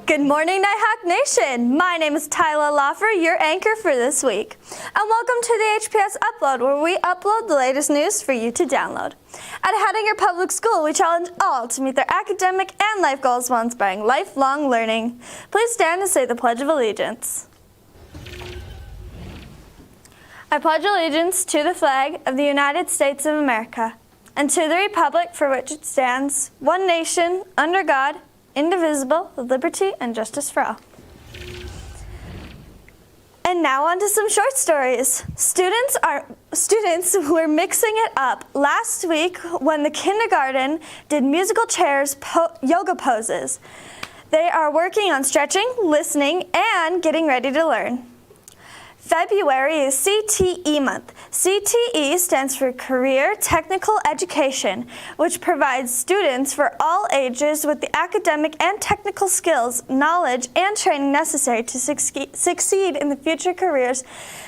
Good morning, Nighthawk Nation. My name is Tyler Loffer, your anchor for this week. And welcome to the HPS Upload, where we upload the latest news for you to download. At Hettinger Public School, we challenge all to meet their academic and life goals while inspiring lifelong learning. Please stand and say the Pledge of Allegiance. I pledge allegiance to the flag of the United States of America and to the republic for which it stands, one nation, under God, indivisible, with liberty and justice for all. And now on to some short stories. Students were mixing it up last week when the kindergarten did musical chairs yoga poses. They are working on stretching, listening, and getting ready to learn. February is CTE month. CTE stands for Career Technical Education, which provides students for all ages with the academic and technical skills, knowledge, and training necessary to succeed in the future careers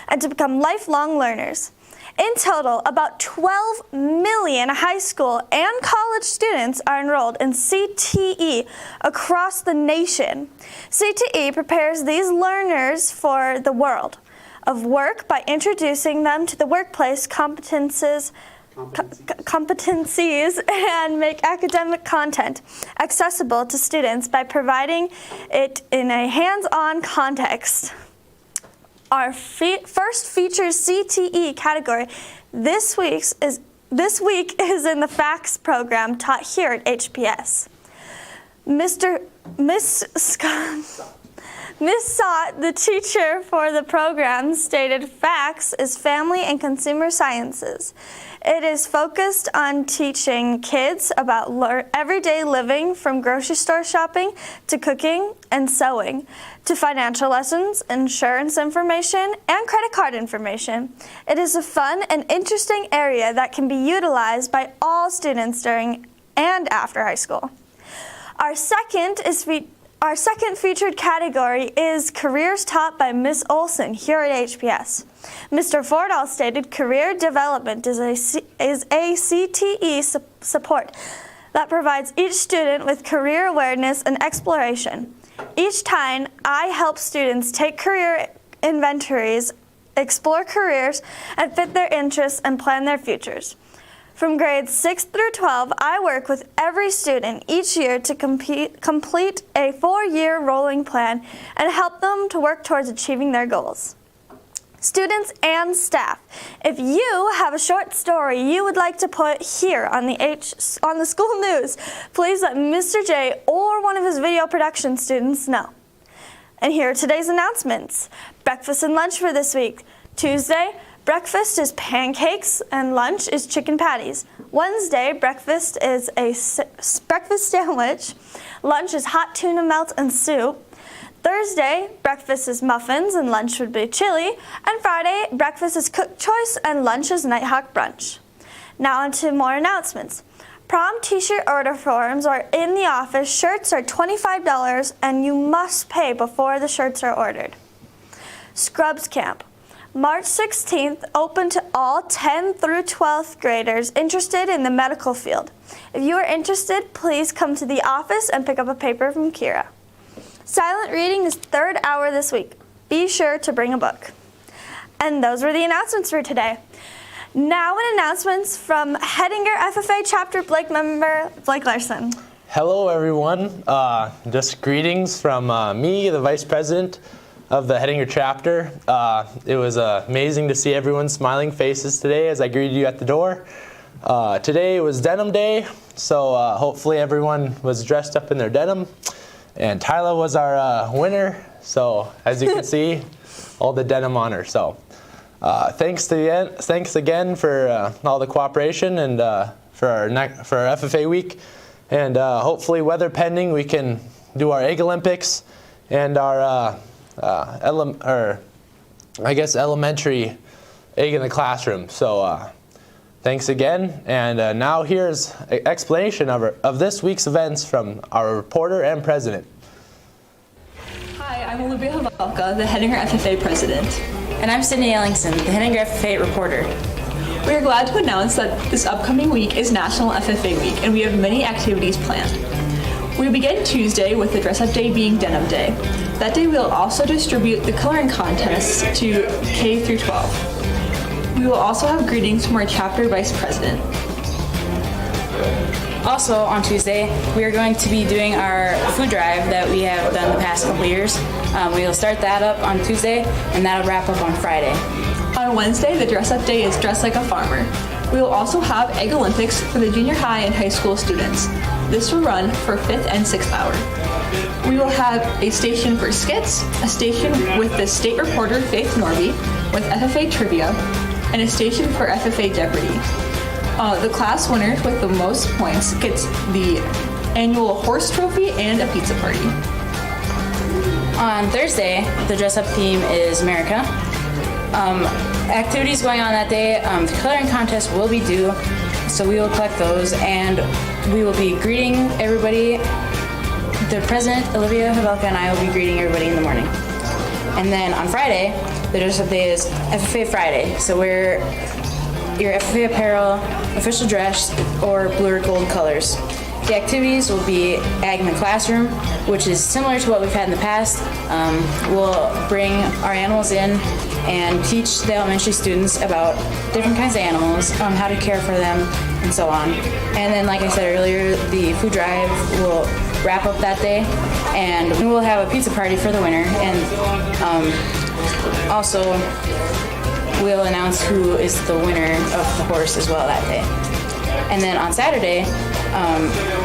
and to become lifelong learners. In total, about 12 million high school and college students are enrolled in CTE across the nation. CTE prepares these learners for the world of work by introducing them to the workplace competencies and make academic content accessible to students by providing it in a hands-on context. Our first featured CTE category this week is in the FACS program taught here at HPS. Ms. Sott, the teacher for the program, stated FACS is Family and Consumer Sciences. It is focused on teaching kids about everyday living, from grocery store shopping to cooking and sewing, to financial lessons, insurance information, and credit card information. It is a fun and interesting area that can be utilized by all students during and after high school. Our second featured category is Careers Taught by Ms. Olson here at HPS. Mr. Fordall stated career development is a CTE support that provides each student with career awareness and exploration. Each time, I help students take career inventories, explore careers, and fit their interests and plan their futures. From grades 6 through 12, I work with every student each year to complete a 4-year rolling plan and help them to work towards achieving their goals. Students and staff, if you have a short story you would like to put here on the school news, please let Mr. J or one of his video production students know. And here are today's announcements. Breakfast and lunch for this week. Tuesday, breakfast is pancakes and lunch is chicken patties. Wednesday, breakfast is a breakfast sandwich. Lunch is hot tuna melt and soup. Thursday, breakfast is muffins and lunch would be chili. And Friday, breakfast is cooked choice and lunch is Nighthawk brunch. Now on to more announcements. Prom t-shirt order forms are in the office. Shirts are $25 and you must pay before the shirts are ordered. Scrubs Camp. March 16th, open to all 10th through 12th graders interested in the medical field. If you are interested, please come to the office and pick up a paper from Kira. Silent reading is third hour this week. Be sure to bring a book. And those were the announcements for today. Now announcements from Hettinger FFA chapter Blake member Blake Larson. Hello everyone. Just greetings from me, the vice president of the Hettinger chapter. It was amazing to see everyone's smiling faces today as I greeted you at the door. Today was denim day, so hopefully everyone was dressed up in their denim. And Tyler was our winner, so as you can see, all the denim on her. So thanks again for all the cooperation and for our FFA week. And hopefully, weather pending, we can do our Egg Olympics and our elementary egg in the classroom. So thanks again, and now here's an explanation of this week's events from our reporter and president. Hi, I'm Olivia Havalka, the Hettinger FFA president. And I'm Sydney Ellingson, the Hettinger FFA reporter. We are glad to announce that this upcoming week is National FFA Week, and we have many activities planned. We begin Tuesday with the dress-up day being denim day. That day we'll also distribute the coloring contests to K through 12. We will also have greetings from our chapter vice president. Also on Tuesday, we are going to be doing our food drive that we have done the past couple years. We will start that up on Tuesday, and that'll wrap up on Friday. On Wednesday, the dress-up day is Dress Like a Farmer. We will also have Egg Olympics for the junior high and high school students. This will run for 5th and 6th hour. We will have a station for skits, a station with the state reporter Faith Norby with FFA trivia, and a station for FFA Jeopardy! The class winner with the most points gets the annual horse trophy and a pizza party. On Thursday, the dress-up theme is America. Activities going on that day, the coloring contest will be due, so we will collect those, and we will be greeting everybody. The president, Olivia Havelka, and I will be greeting everybody in the morning. And then on Friday, the dress-up day is FFA Friday, so we're your FFA apparel, official dress, or blue or gold colors. The activities will be Ag in the Classroom, which is similar to what we've had in the past. We'll bring our animals in and teach the elementary students about different kinds of animals, how to care for them, and so on. And then, like I said earlier, the food drive will wrap up that day, and we'll have a pizza party for the winner, and also we'll announce who is the winner of the horse as well that day. And then on Saturday,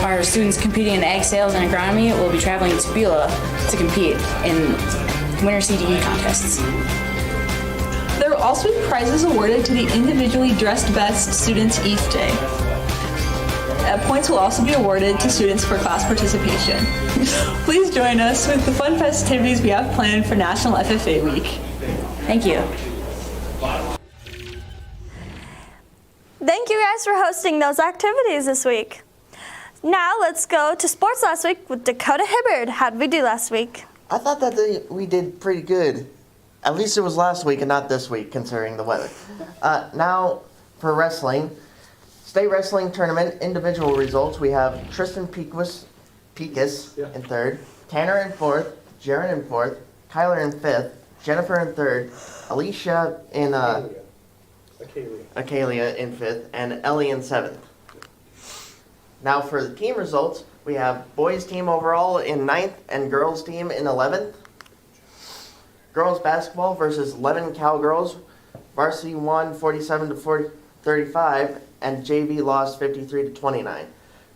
our students competing in ag sales and agronomy will be traveling to Beulah to compete in winter CDE contests. There will also be prizes awarded to the individually dressed best students each day. Points will also be awarded to students for class participation. Please join us with the fun festivities we have planned for National FFA Week. Thank you. Thank you guys for hosting those activities this week. Now let's go to sports last week with Dakota Hibbard. How did we do last week? I thought that we did pretty good. At least it was last week and not this week, considering the weather. Now for wrestling. State Wrestling Tournament individual results. We have Tristan Peakus in third, Tanner in fourth, Jaron in fourth, Kyler in fifth, Jennifer in third, Alicia in Acalia in fifth, and Ellie in seventh. Now for the team results, we have boys team overall in ninth and girls team in 11th. Girls basketball versus Levin Cowgirls. Varsity won 47-35, and JV lost 53-29.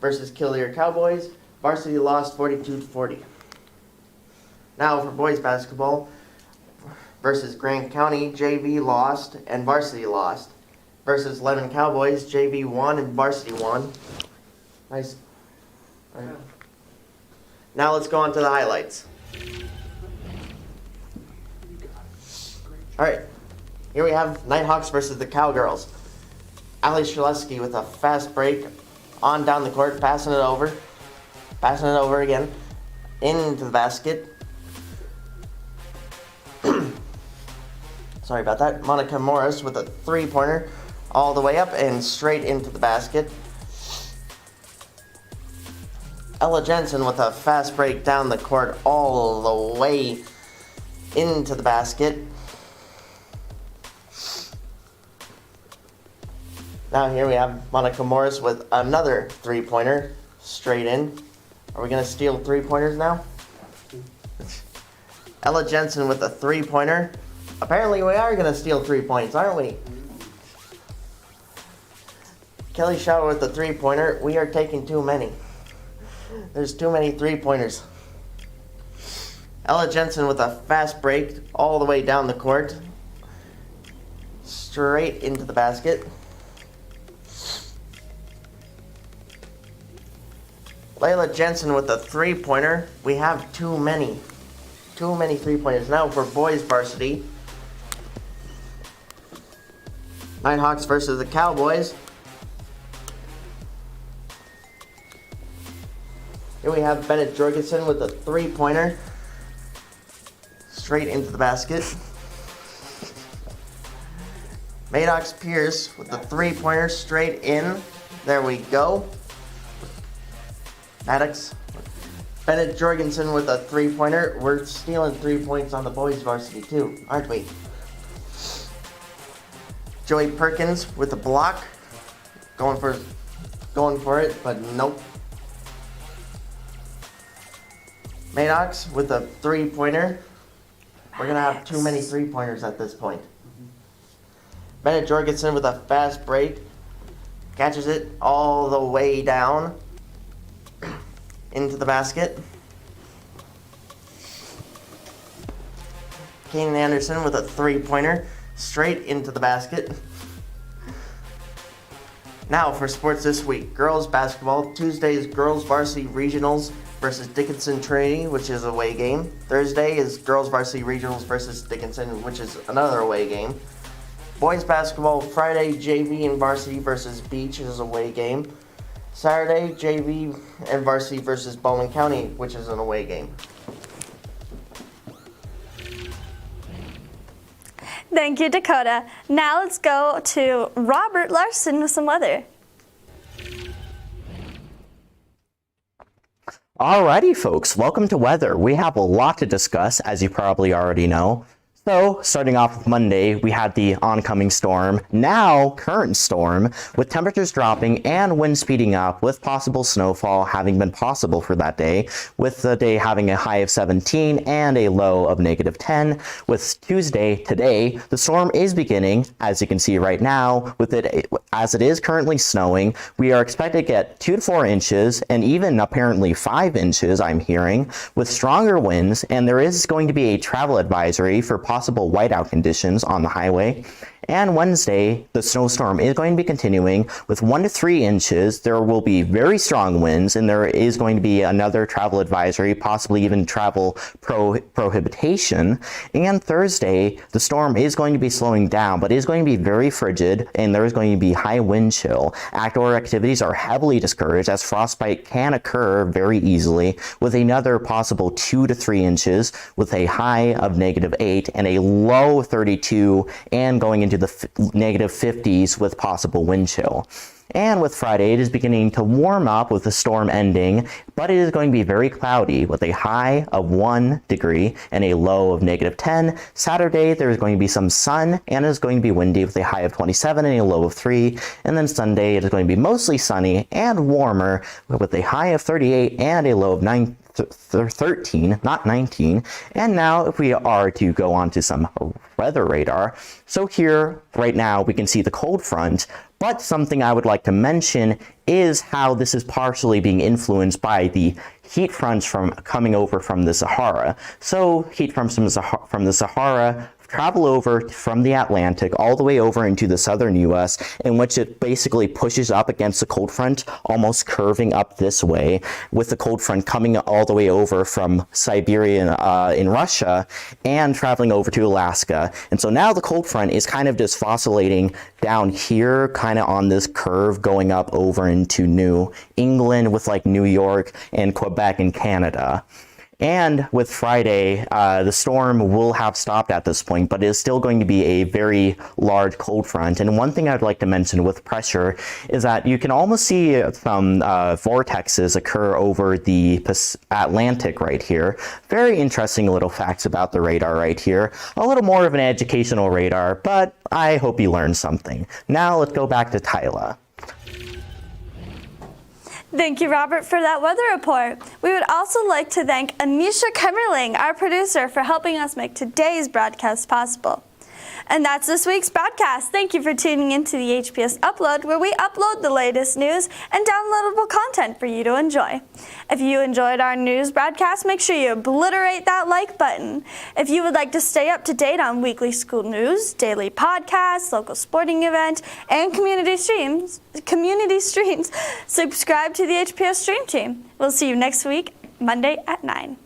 Versus Killier Cowboys, varsity lost 42-40. Now for boys basketball versus Grant County, JV lost and varsity lost. Versus Levin Cowboys, JV won and varsity won. Nice. All right. Now let's go on to the highlights. All right, here we have Nighthawks versus the Cowgirls. Ali Shaleski with a fast break on down the court, passing it over again into the basket. Sorry about that. Monica Morris with a three-pointer all the way up and straight into the basket. Ella Jensen with a fast break down the court all the way into the basket. Now here we have Monica Morris with another three-pointer straight in. Are we going to steal three-pointers now? Ella Jensen with a three-pointer. Apparently we are going to steal 3 points, aren't we? Kelly Shaw with the three-pointer. We are taking too many. There's too many three-pointers. Ella Jensen with a fast break all the way down the court. Straight into the basket. Layla Jensen with a three-pointer. We have too many three-pointers. Now for boys varsity. Nighthawks versus the Cowboys. Here we have Bennett Jorgensen with a three-pointer. Straight into the basket. Maddox Pierce with the three-pointer straight in. There we go. Maddox Bennett Jorgensen with a three-pointer. We're stealing 3 points on the boys varsity too, aren't we? Joey Perkins with a block. Going for it, but nope. Maddox with a three-pointer. We're gonna have too many three-pointers at this point. Bennett Jorgensen with a fast break. Catches it all the way down into the basket. Kanan Anderson with a three-pointer straight into the basket. Now for sports this week. Girls basketball. Tuesday is girls varsity regionals versus Dickinson Trinity, which is a away game. Thursday is girls varsity regionals versus Dickinson, which is another away game. Boys basketball Friday, JV and varsity versus Beach is a away game. Saturday, JV and varsity versus Bowman County, which is an away game. Thank you, Dakota. Now let's go to Robert Larson with some weather. Alrighty, folks, welcome to weather. We have a lot to discuss, as you probably already know. So, starting off with Monday, we had the oncoming storm, now current storm, with temperatures dropping and wind speeding up, with possible snowfall having been possible for that day, with the day having a high of 17 and a low of -10. With Tuesday, today, the storm is beginning, as you can see right now, with it as it is currently snowing. We are expected to get 2 to 4 inches, and even apparently 5 inches, I'm hearing, with stronger winds, and there is going to be a travel advisory for possible whiteout conditions on the highway. And Wednesday, the snowstorm is going to be continuing with 1 to 3 inches. There will be very strong winds, and there is going to be another travel advisory, possibly even travel prohibition. And Thursday, the storm is going to be slowing down, but is going to be very frigid, and there is going to be high wind chill. Outdoor activities are heavily discouraged, as frostbite can occur very easily, with another possible 2 to 3 inches, with a high of -8 and a low 32, and going into the -50s with possible wind chill. And with Friday, it is beginning to warm up with the storm ending, but it is going to be very cloudy with a high of 1 degree and a low of -10. Saturday, there is going to be some sun, and it is going to be windy with a high of 27 and a low of 3. And then Sunday, it is going to be mostly sunny and warmer with a high of 38 and a low of 13, not 19. And now if we are to go on to some weather radar, so here right now we can see the cold front, but something I would like to mention is how this is partially being influenced by the heat fronts from coming over from the Sahara. So heat fronts from the Sahara travel over from the Atlantic all the way over into the southern U.S., in which it basically pushes up against the cold front, almost curving up this way, with the cold front coming all the way over from Siberia in Russia and traveling over to Alaska. And so now the cold front is kind of just oscillating down here, kind of on this curve going up over into New England, with like New York and Quebec and Canada. And with Friday, the storm will have stopped at this point, but it is still going to be a very large cold front. And one thing I'd like to mention with pressure is that you can almost see some vortexes occur over the Atlantic right here. Very interesting little facts about the radar right here. A little more of an educational radar, but I hope you learned something. Now let's go back to Tyla. Thank you, Robert, for that weather report. We would also like to thank Anisha Kemmerling, our producer, for helping us make today's broadcast possible. And that's this week's broadcast. Thank you for tuning into the HPS Upload, where we upload the latest news and downloadable content for you to enjoy. If you enjoyed our news broadcast, make sure you obliterate that like button. If you would like to stay up to date on weekly school news, daily podcasts, local sporting event, and community streams, subscribe to the HPS Stream Team. We'll see you next week, Monday at 9.